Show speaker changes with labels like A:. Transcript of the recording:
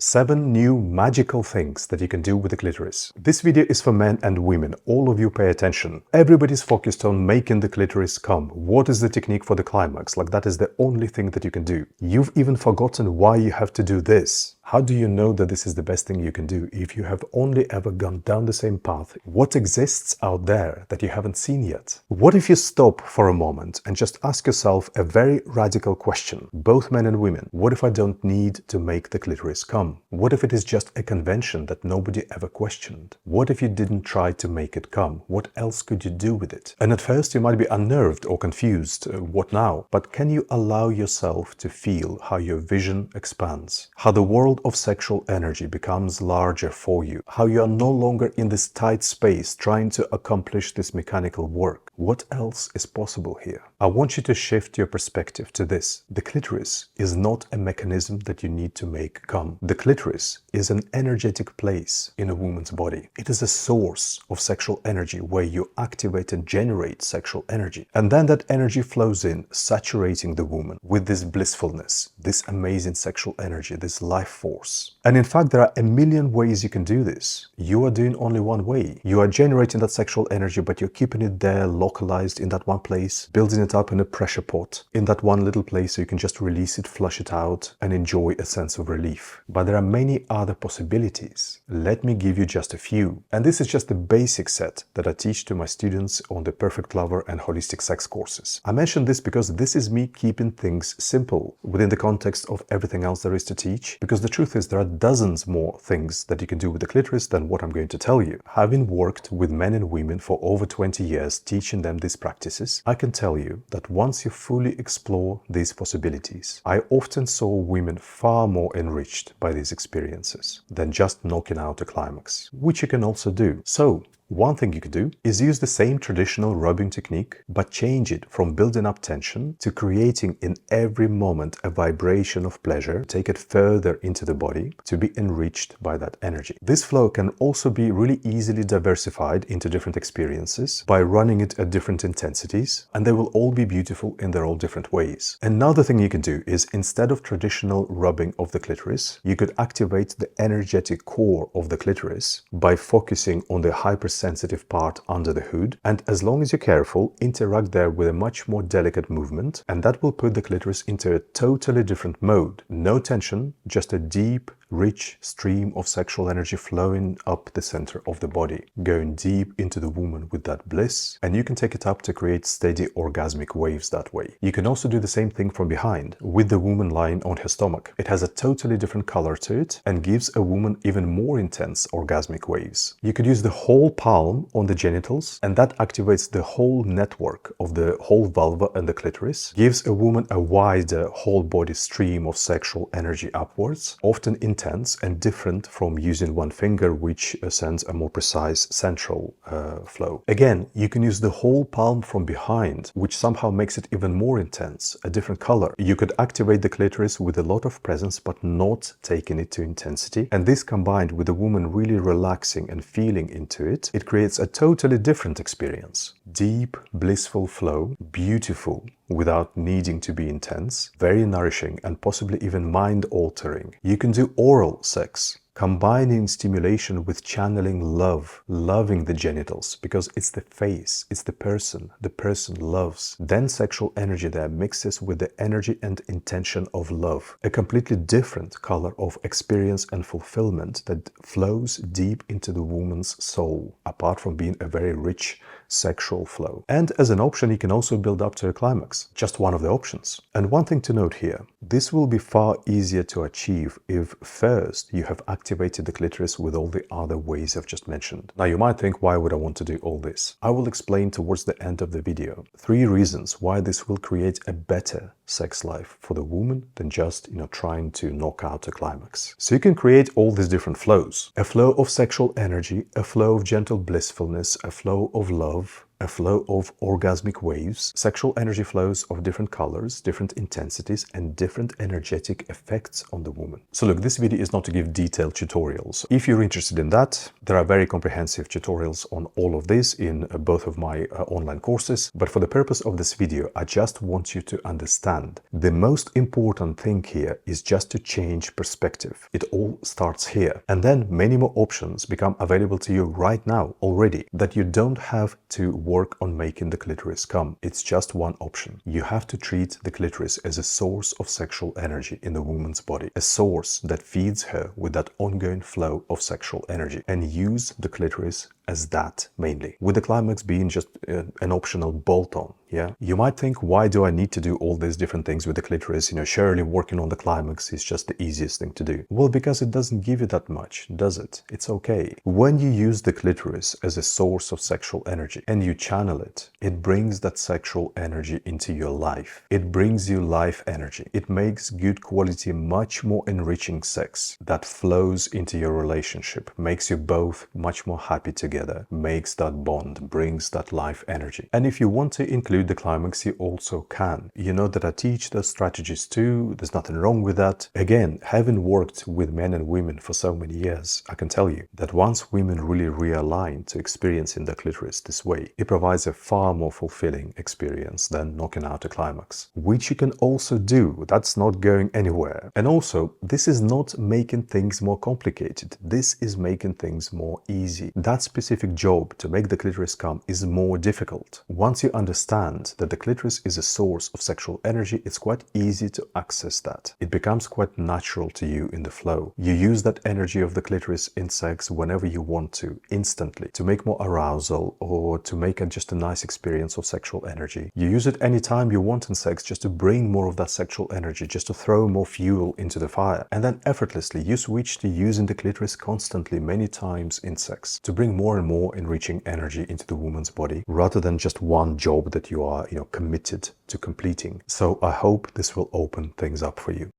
A: 7 new magical things that you can do with the clitoris. This video is for men and women. All of you pay attention. Everybody's focused on making the clitoris come. What is the technique for the climax? Like, that is the only thing that you can do. You've even forgotten why you have to do this. How do you know that this is the best thing you can do if you have only ever gone down the same path? What exists out there that you haven't seen yet? What if you stop for a moment and just ask yourself a very radical question, both men and women? What if I don't need to make the clitoris come? What if it is just a convention that nobody ever questioned? What if you didn't try to make it come? What else could you do with it? And at first you might be unnerved or confused. What now? But can you allow yourself to feel how your vision expands? How the world of sexual energy becomes larger for you? How you are no longer in this tight space trying to accomplish this mechanical work? What else is possible here? I want you to shift your perspective to this. The clitoris is not a mechanism that you need to make come. The clitoris is an energetic place in a woman's body. It is a source of sexual energy where you activate and generate sexual energy. And then that energy flows in, saturating the woman with this blissfulness, this amazing sexual energy, this life force. And in fact, there are a million ways you can do this. You are doing only one way. You are generating that sexual energy, but you're keeping it there, localized in that one place, building it up in a pressure pot, in that one little place so you can just release it, flush it out, and enjoy a sense of relief. But there are many other possibilities. Let me give you just a few. And this is just the basic set that I teach to my students on the Perfect Lover and Holistic Sex courses. I mention this because this is me keeping things simple within the context of everything else there is to teach, because the truth is there are dozens more things that you can do with the clitoris than what I'm going to tell you. Having worked with men and women for over 20 years teaching them these practices, I can tell you that once you fully explore these possibilities, I often saw women far more enriched by these experiences than just knocking out a climax, which you can also do. So, one thing you could do is use the same traditional rubbing technique, but change it from building up tension to creating in every moment a vibration of pleasure, take it further into the body to be enriched by that energy. This flow can also be really easily diversified into different experiences by running it at different intensities, and they will all be beautiful in their all different ways. Another thing you can do is, instead of traditional rubbing of the clitoris, you could activate the energetic core of the clitoris by focusing on the hypersensitive part under the hood, and as long as you're careful, interact there with a much more delicate movement, and that will put the clitoris into a totally different mode. No tension, just a deep, rich stream of sexual energy flowing up the center of the body, going deep into the woman with that bliss, and you can take it up to create steady orgasmic waves that way. You can also do the same thing from behind, with the woman lying on her stomach. It has a totally different color to it and gives a woman even more intense orgasmic waves. You could use the whole palm on the genitals, and that activates the whole network of the whole vulva and the clitoris, gives a woman a wider whole body stream of sexual energy upwards, often intense and different from using one finger, which sends a more precise central flow. Again, you can use the whole palm from behind, which somehow makes it even more intense, a different color. You could activate the clitoris with a lot of presence, but not taking it to intensity. And this, combined with the woman really relaxing and feeling into it, it creates a totally different experience. Deep, blissful flow, beautiful, without needing to be intense, very nourishing, and possibly even mind-altering. You can do oral sex, combining stimulation with channeling love, loving the genitals, because it's the face, it's the person loves. Then sexual energy there mixes with the energy and intention of love, a completely different color of experience and fulfillment that flows deep into the woman's soul, apart from being a very rich sexual flow. And as an option, you can also build up to a climax, just one of the options. And one thing to note here, this will be far easier to achieve if first you have activated the clitoris with all the other ways I've just mentioned. Now you might think, why would I want to do all this? I will explain towards the end of the video 3 reasons why this will create a better sex life for the woman than just, trying to knock out a climax. So you can create all these different flows. A flow of sexual energy, a flow of gentle blissfulness, a flow of love, a flow of orgasmic waves, sexual energy flows of different colors, different intensities, and different energetic effects on the woman. So look, this video is not to give detailed tutorials. If you're interested in that, there are very comprehensive tutorials on all of this in both of my online courses. But for the purpose of this video, I just want you to understand the most important thing here is just to change perspective. It all starts here. And then many more options become available to you right now already, that you don't have to work on making the clitoris come. It's just one option. You have to treat the clitoris as a source of sexual energy in the woman's body, a source that feeds her with that ongoing flow of sexual energy, and use the clitoris as that mainly, with the climax being just an optional bolt-on. Yeah, you might think, why do I need to do all these different things with the clitoris? Surely working on the climax is just the easiest thing to do. Well, because it doesn't give you that much, does it? It's okay. When you use the clitoris as a source of sexual energy and you channel it, it brings that sexual energy into your life. It brings you life energy. It makes good quality, much more enriching sex that flows into your relationship, makes you both much more happy together, makes that bond, brings that life energy. And if you want to include the climax, you also can. You know that I teach those strategies too. There's nothing wrong with that. Again, having worked with men and women for so many years, I can tell you that once women really realign to experiencing the clitoris this way, it provides a far more fulfilling experience than knocking out a climax, which you can also do. That's not going anywhere. And also, this is not making things more complicated. This is making things more easy. That specific job to make the clitoris come is more difficult. Once you understand that the clitoris is a source of sexual energy, it's quite easy to access that. It becomes quite natural to you in the flow. You use that energy of the clitoris in sex whenever you want to, instantly, to make more arousal or to make just a nice experience of sexual energy. You use it anytime you want in sex, just to bring more of that sexual energy, just to throw more fuel into the fire. And then effortlessly you switch to using the clitoris constantly, many times in sex, to bring more and more enriching energy into the woman's body, rather than just one job that you are, committed to completing. So I hope this will open things up for you.